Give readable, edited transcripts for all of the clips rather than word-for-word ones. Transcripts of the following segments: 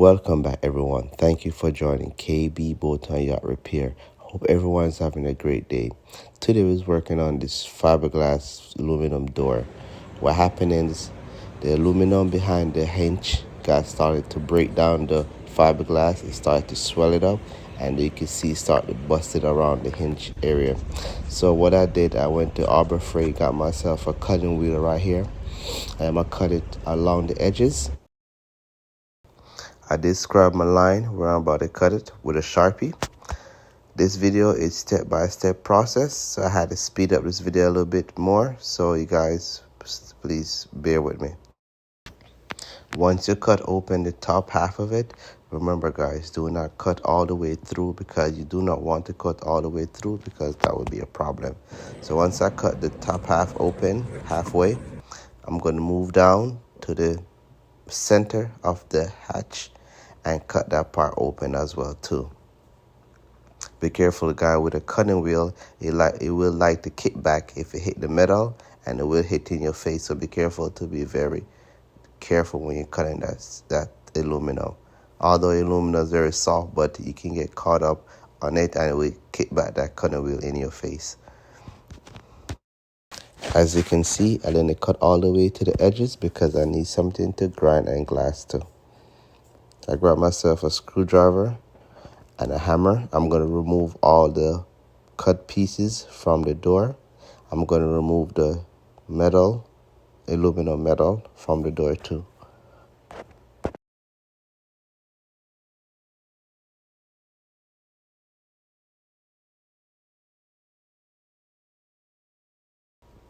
Welcome back, everyone. Thank you for joining KB Boat and Yacht Repair. Hope everyone's having a great day. Today we was working on this fiberglass aluminum door. What happened is the aluminum behind the hinge got started to break down the fiberglass. It started to swell it up, and you can see it started to bust it around the hinge area. So what I did, I went to Arbor Freight, got myself a cutting wheel right here. I'm gonna cut it along the edges. I did scrub my line where I'm about to cut it with a Sharpie. This video is step-by-step process, so I had to speed up this video a little bit more, so you guys please bear with me. Once you cut open the top half of it, remember guys, do not cut all the way through, because you do not want to cut all the way through, because that would be a problem. So once I cut the top half open halfway, I'm going to move down to the center of the hatch and cut that part open as well too. Be careful, guy, with a cutting wheel. It will like to kick back if it hit the metal, and it will hit in your face. So be careful to be very careful when you're cutting that aluminum. Although aluminum is very soft, but you can get caught up on it and it will kick back that cutting wheel in your face. As you can see, I didn't cut all the way to the edges because I need something to grind and glass to. I grabbed myself a screwdriver and a hammer. I'm going to remove all the cut pieces from the door. I'm going to remove the aluminum metal from the door too.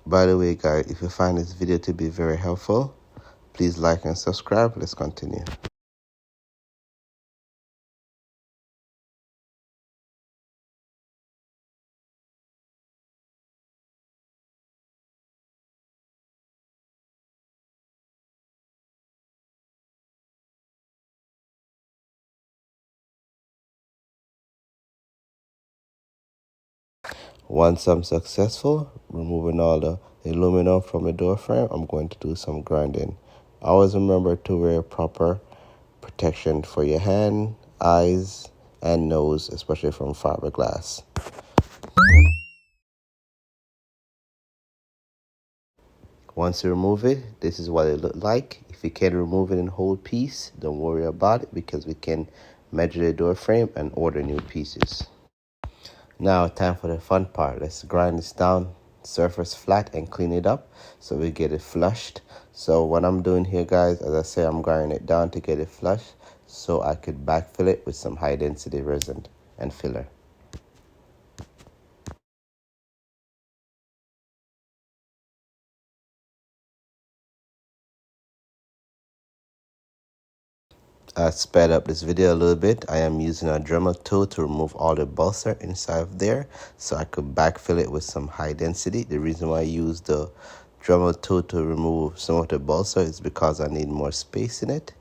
By the way, guys, if you find this video to be very helpful, please like and subscribe. Let's continue. Once I'm successful removing all the aluminum from the door frame, I'm going to do some grinding. Always remember to wear proper protection for your hand, eyes, and nose, especially from fiberglass. Once you remove it, this is what it looked like. If you can't remove it in whole piece, don't worry about it, because we can measure the door frame and order new pieces. Now, time for the fun part. Let's grind this down surface flat and clean it up so we get it flushed. So what I'm doing here, guys, as I say, I'm grinding it down to get it flush so I could backfill it with some high density resin and filler. I sped up this video a little bit. I am using a Dremel tool to remove all the balsa inside of there so I could backfill it with some high density. The reason why I use the Dremel tool to remove some of the balsa is because I need more space in it.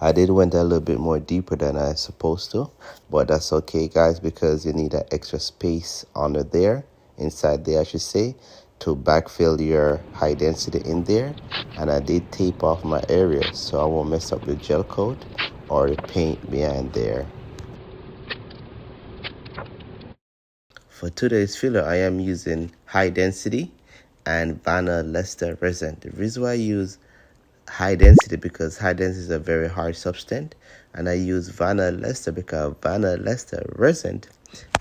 I did went a little bit more deeper than I supposed to, but that's okay, guys, because you need that extra space under there, inside there I should say, to backfill your high density in there. And I did tape off my area so I won't mess up the gel coat or the paint behind there. For today's filler, I am using high density and Vanna Leicester resin. The reason why I use high density, because high density is a very hard substance, and I use Vanna Leicester because Vanna Leicester resin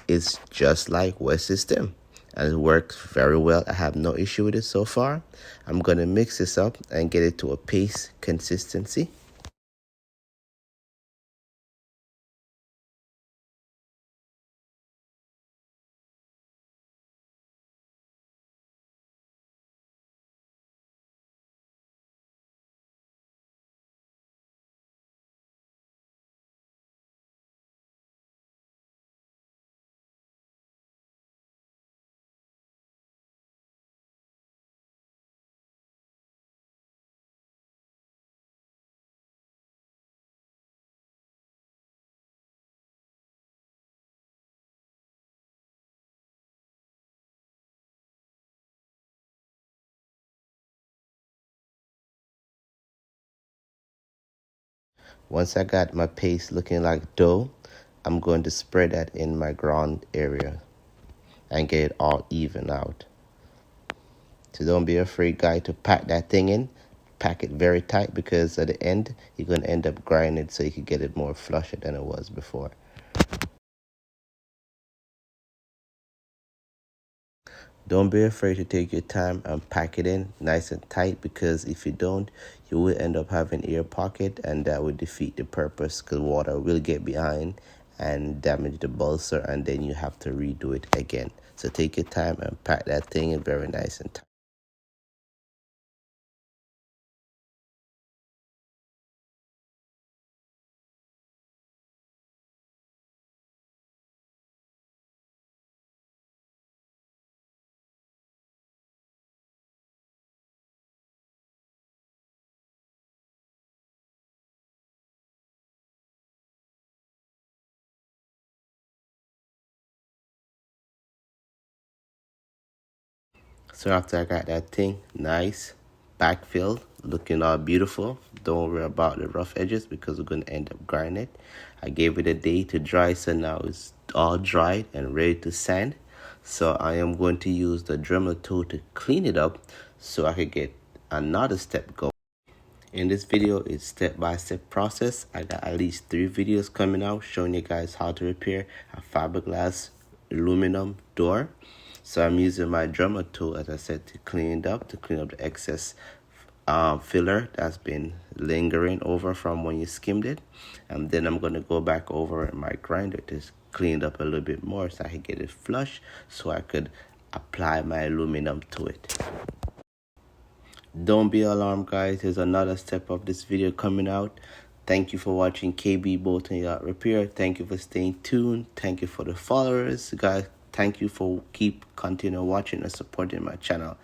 is just like West System and it works very well. I have no issue with it so far. I'm going to mix this up and get it to a paste consistency. Once I got my paste looking like dough, I'm going to spread that in my ground area and get it all even out. So don't be afraid, guys, to pack that thing in. Pack it very tight, because at the end you're going to end up grinding it so you can get it more flusher than it was before. Don't be afraid to take your time and pack it in nice and tight, because if you don't, you will end up having air pocket, and that would defeat the purpose, because water will get behind and damage the balsa, and then you have to redo it again. So take your time and pack that thing in very nice and tight. So after I got that thing nice, backfilled, looking all beautiful, don't worry about the rough edges, because we're going to end up grinding it. I gave it a day to dry, so now it's all dried and ready to sand. So I am going to use the Dremel tool to clean it up so I could get another step going. In this video, it's step-by-step process. I got at least 3 videos coming out showing you guys how to repair a fiberglass aluminum door. So I'm using my Dremel tool, as I said, to clean up the excess filler that's been lingering over from when you skimmed it. And then I'm going to go back over in my grinder to clean it up a little bit more so I can get it flush, so I could apply my aluminum to it. Don't be alarmed, guys. There's another step of this video coming out. Thank you for watching KB Bolton Yacht Repair. Thank you for staying tuned. Thank you for the followers, guys. Thank you for continue watching and supporting my channel.